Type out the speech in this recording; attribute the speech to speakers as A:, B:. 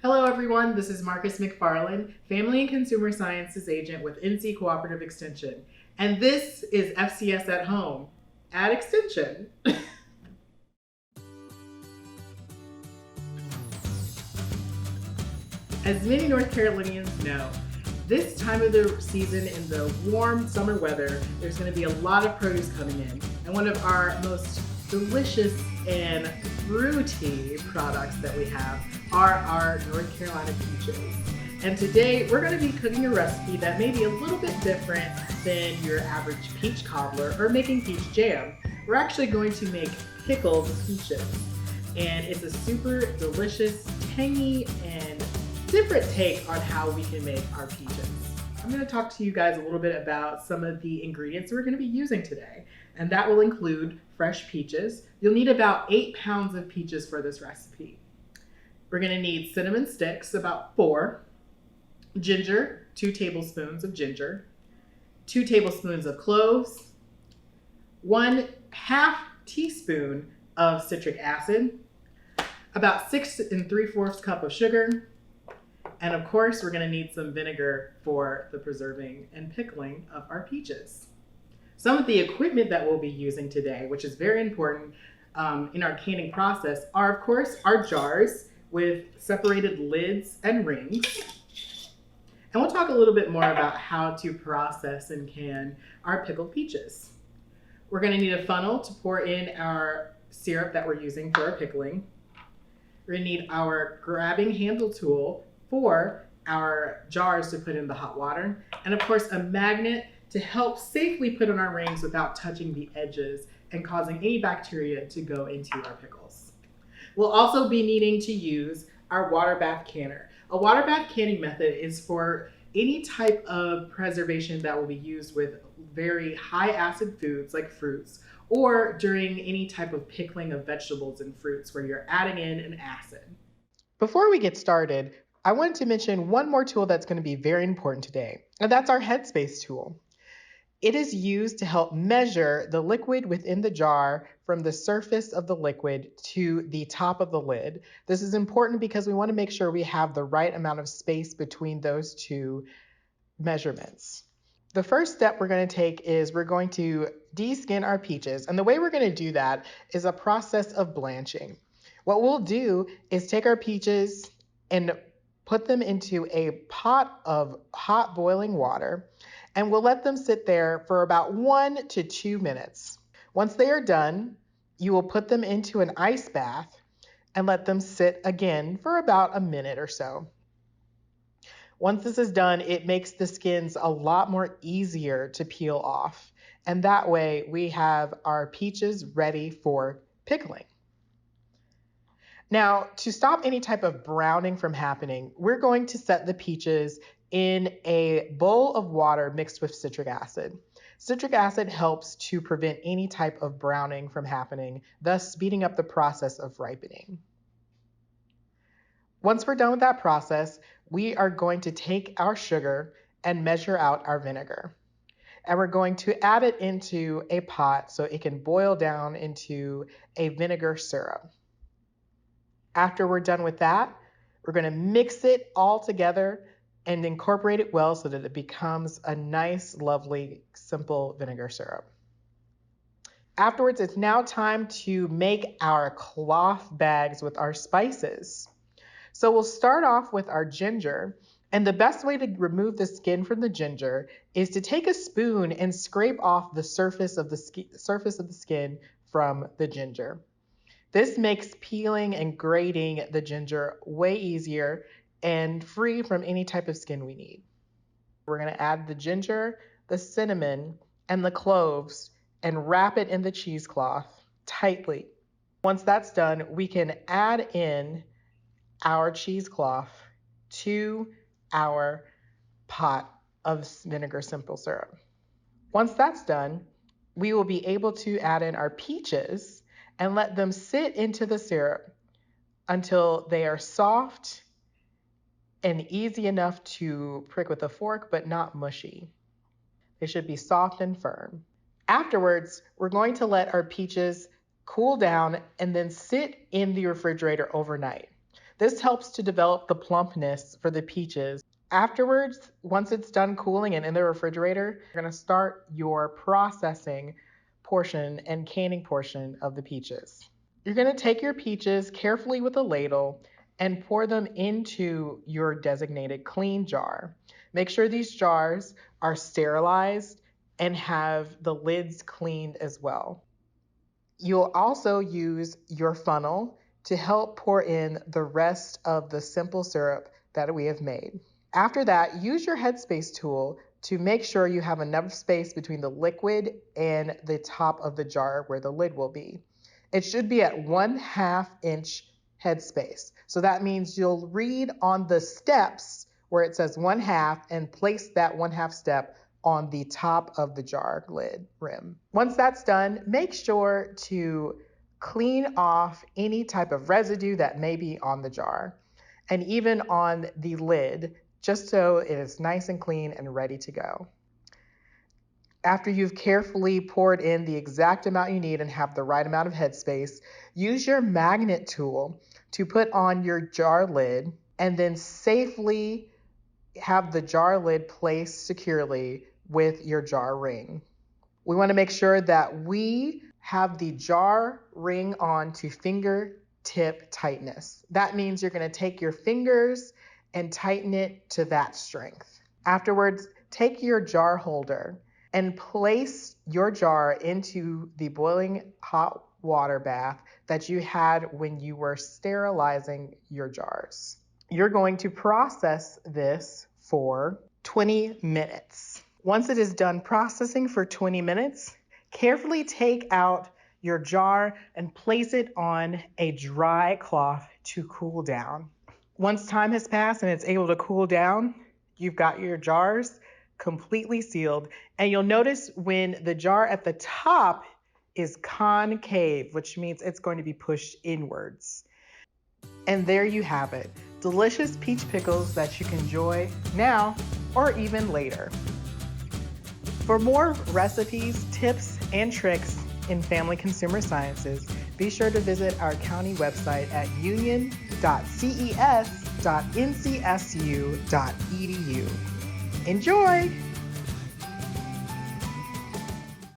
A: Hello everyone, this is Marcus McFarland, Family and Consumer Sciences Agent with NC Cooperative Extension. And this is FCS at Home at Extension. As many North Carolinians know, this time of the season in the warm summer weather, there's going to be a lot of produce coming in. And one of our most delicious and fruity products that we have are our North Carolina peaches. And today we're going to be cooking a recipe that may be a little bit different than your average peach cobbler or making peach jam. We're actually going to make pickled peaches. And it's a super delicious, tangy, and different take on how we can make our peaches. I'm going to talk to you guys a little bit about some of the ingredients we're going to be using today, and that will include fresh peaches. You'll need about 8 pounds of peaches for this recipe. We're going to need cinnamon sticks, about 4, ginger, 2 tablespoons of ginger, 2 tablespoons of cloves, 1/2 teaspoon of citric acid, about 6 3/4 cup of sugar, and of course, we're going to need some vinegar for the preserving and pickling of our peaches. Some of the equipment that we'll be using today, which is very important in our canning process, are of course our jars with separated lids and rings. And we'll talk a little bit more about how to process and can our pickled peaches. We're going to need a funnel to pour in our syrup that we're using for our pickling. We're going to need our grabbing handle tool for our jars to put in the hot water, and of course a magnet to help safely put on our rings without touching the edges and causing any bacteria to go into our pickles. We'll also be needing to use our water bath canner. A water bath canning method is for any type of preservation that will be used with very high acid foods like fruits, or during any type of pickling of vegetables and fruits where you're adding in an acid. Before we get started, I wanted to mention one more tool that's going to be very important today, and that's our headspace tool. It is used to help measure the liquid within the jar from the surface of the liquid to the top of the lid. This is important because we want to make sure we have the right amount of space between those two measurements. The first step we're going to take is we're going to de-skin our peaches, and the way we're going to do that is a process of blanching. What we'll do is take our peaches and put them into a pot of hot boiling water, and we'll let them sit there for about 1 to 2 minutes. Once they are done, you will put them into an ice bath and let them sit again for about a minute or so. Once this is done, it makes the skins a lot more easier to peel off, and that way we have our peaches ready for pickling. Now, to stop any type of browning from happening, we're going to set the peaches in a bowl of water mixed with citric acid. Citric acid helps to prevent any type of browning from happening, thus speeding up the process of ripening. Once we're done with that process, we are going to take our sugar and measure out our vinegar. And we're going to add it into a pot so it can boil down into a vinegar syrup. After we're done with that, we're going to mix it all together and incorporate it well so that it becomes a nice, lovely, simple vinegar syrup. Afterwards, it's now time to make our cloth bags with our spices. So we'll start off with our ginger, and the best way to remove the skin from the ginger is to take a spoon and scrape off the surface of the skin from the ginger. This makes peeling and grating the ginger way easier and free from any type of skin we need. We're going to add the ginger, the cinnamon, and the cloves and wrap it in the cheesecloth tightly. Once that's done, we can add in our cheesecloth to our pot of vinegar simple syrup. Once that's done, we will be able to add in our peaches and let them sit into the syrup until they are soft and easy enough to prick with a fork, but not mushy. They should be soft and firm. Afterwards, we're going to let our peaches cool down and then sit in the refrigerator overnight. This helps to develop the plumpness for the peaches. Afterwards, once it's done cooling and in the refrigerator, you're going to start your processing portion and canning portion of the peaches. You're going to take your peaches carefully with a ladle and pour them into your designated clean jar. Make sure these jars are sterilized and have the lids cleaned as well. You'll also use your funnel to help pour in the rest of the simple syrup that we have made. After that, use your headspace tool to make sure you have enough space between the liquid and the top of the jar where the lid will be. It should be at 1/2 inch headspace. So that means you'll read on the steps where it says 1/2 and place that 1/2 step on the top of the jar lid rim. Once that's done, make sure to clean off any type of residue that may be on the jar and even on the lid, just so it is nice and clean and ready to go. After you've carefully poured in the exact amount you need and have the right amount of headspace, use your magnet tool to put on your jar lid and then safely have the jar lid placed securely with your jar ring. We want to make sure that we have the jar ring on to fingertip tightness. That means you're going to take your fingers and tighten it to that strength. Afterwards, take your jar holder and place your jar into the boiling hot water bath that you had when you were sterilizing your jars. You're going to process this for 20 minutes. Once it is done processing for 20 minutes, carefully take out your jar and place it on a dry cloth to cool down. Once time has passed and it's able to cool down, you've got your jars completely sealed. And you'll notice when the jar at the top is concave, which means it's going to be pushed inwards. And there you have it. Delicious peach pickles that you can enjoy now or even later. For more recipes, tips, and tricks in family consumer sciences, be sure to visit our county website at union.ces.ncsu.edu. Enjoy!